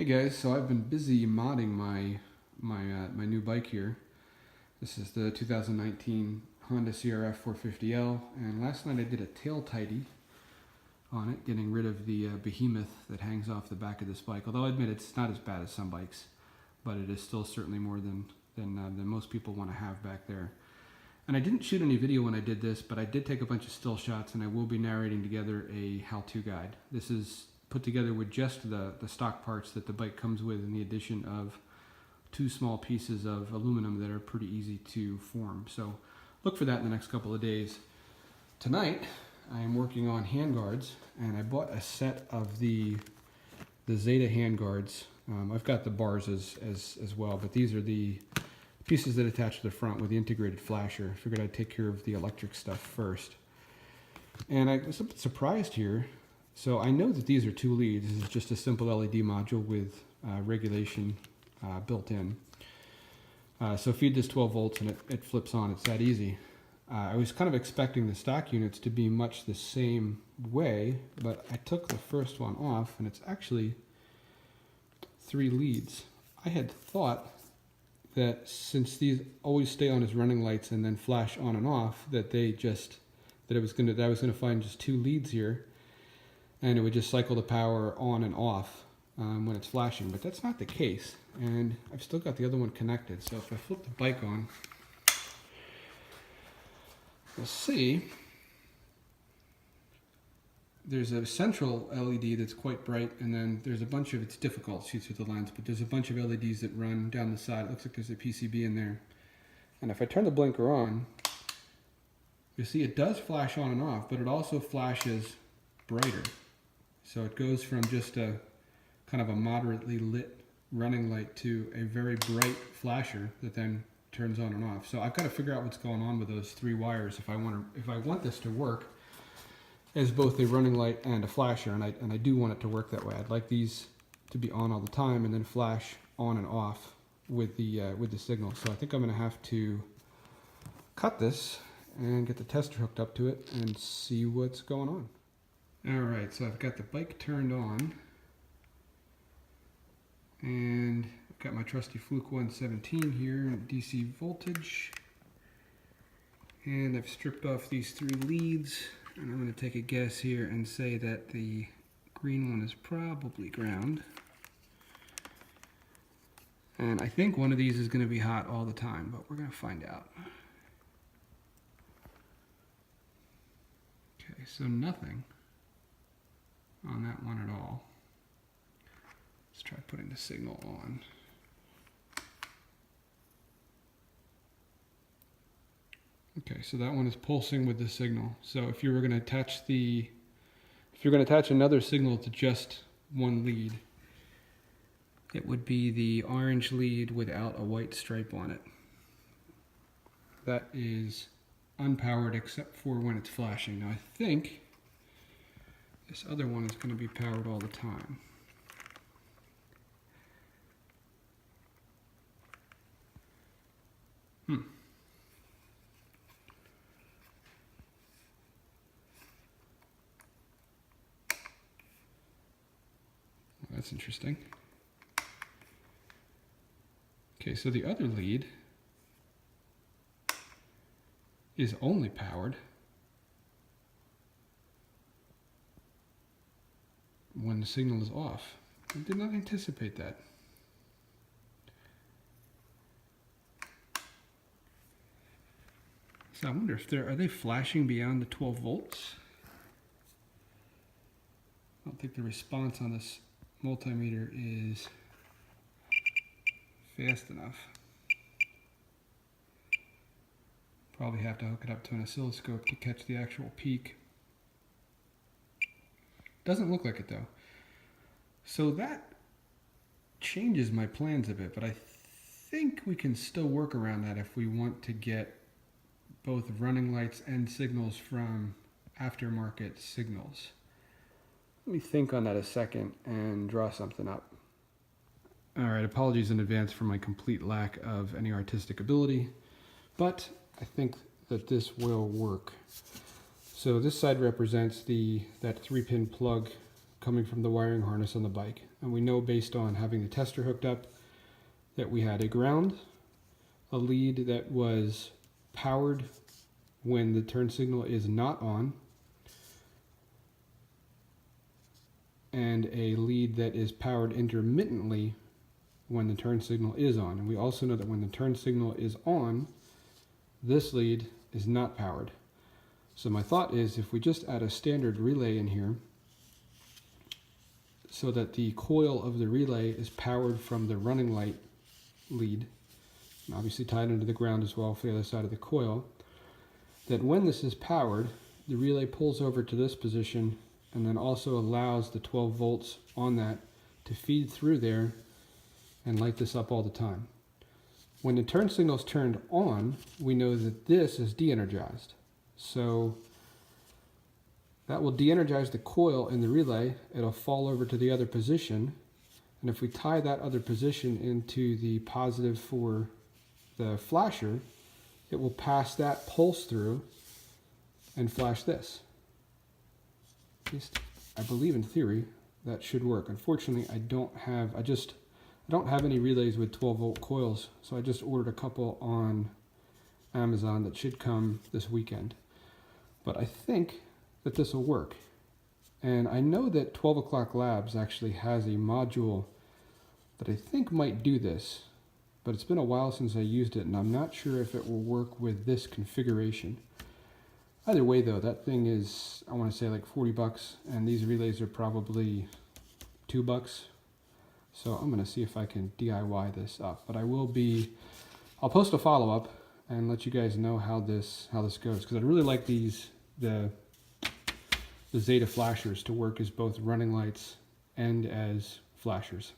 Hey guys, so I've been busy modding my new bike here. This is the 2019 Honda CRF450L, and last night I did a tail tidy on it, getting rid of the behemoth that hangs off the back of this bike. Although I admit it's not as bad as some bikes, but it is still certainly more than most people want to have back there. And I didn't shoot any video when I did this, but I did take a bunch of still shots, and I will be narrating together a how-to guide. This is put together with just the stock parts that the bike comes with, and the addition of two small pieces of aluminum that are pretty easy to form. So look for that in the next couple of days. Tonight I am working on handguards, and I bought a set of the Zeta handguards. I've got the bars as well, but these are the pieces that attach to the front with the integrated flasher. I figured I'd take care of the electric stuff first. And I was a bit surprised here. So I know that these are 2 leads. This is just a simple LED module with regulation built in. So feed this 12 volts and it flips on. It's that easy. I was kind of expecting the stock units to be much the same way, but I took the first one off and it's actually 3 leads. I had thought that since these always stay on as running lights and then flash on and off, that I was gonna find just 2 leads here, and it would just cycle the power on and off when it's flashing, but that's not the case. And I've still got the other one connected, so if I flip the bike on, you'll see there's a central LED that's quite bright, and then there's a bunch of, it's difficult to see through the lens, but there's a bunch of LEDs that run down the side. It looks like there's a PCB in there. And if I turn the blinker on, you see it does flash on and off, but it also flashes brighter. So it goes from just a kind of a moderately lit running light to a very bright flasher that then turns on and off. So I've got to figure out what's going on with those 3 wires if I want this to work as both a running light and a flasher, and I do want it to work that way. I'd like these to be on all the time and then flash on and off with the signal. So I think I'm going to have to cut this and get the tester hooked up to it and see what's going on. Alright, so I've got the bike turned on, and I've got my trusty Fluke 117 here, DC voltage, and I've stripped off these 3 leads, and I'm going to take a guess here and say that the green one is probably ground, and I think one of these is going to be hot all the time, but we're going to find out. Okay, so nothing on that one at all. Let's try putting the signal on. Okay, so that one is pulsing with the signal. So if you were going to attach another signal to just one lead, it would be the orange lead without a white stripe on it. That is unpowered except for when it's flashing. Now I think this other one is going to be powered all the time. Well, that's interesting. Okay, so the other lead is only powered when the signal is off. I did not anticipate that. So I wonder if are they flashing beyond the 12 volts? I don't think the response on this multimeter is fast enough. Probably have to hook it up to an oscilloscope to catch the actual peak. Doesn't look like it though. So that changes my plans a bit, but I think we can still work around that if we want to get both running lights and signals from aftermarket signals. Let me think on that a second and draw something up. Alright, apologies in advance for my complete lack of any artistic ability, but I think that this will work. So this side represents that 3-pin plug coming from the wiring harness on the bike. And we know based on having the tester hooked up that we had a ground, a lead that was powered when the turn signal is not on, and a lead that is powered intermittently when the turn signal is on. And we also know that when the turn signal is on, this lead is not powered. So my thought is if we just add a standard relay in here so that the coil of the relay is powered from the running light lead, and obviously tied into the ground as well for the other side of the coil, that when this is powered, the relay pulls over to this position and then also allows the 12 volts on that to feed through there and light this up all the time. When the turn signal is turned on, we know that this is de-energized. So that will de-energize the coil in the relay. It'll fall over to the other position. And if we tie that other position into the positive for the flasher, it will pass that pulse through and flash this. At least I believe in theory that should work. Unfortunately, I don't have any relays with 12 volt coils, so I just ordered a couple on Amazon that should come this weekend. But I think that this will work. And I know that 12 O'Clock Labs actually has a module that I think might do this, but it's been a while since I used it, and I'm not sure if it will work with this configuration. Either way though, that thing is, I want to say like 40 bucks, and these relays are probably $2. So I'm going to see if I can DIY this up. But I'll post a follow-up and let you guys know how this goes, because I really like the Zeta flashers to work as both running lights and as flashers.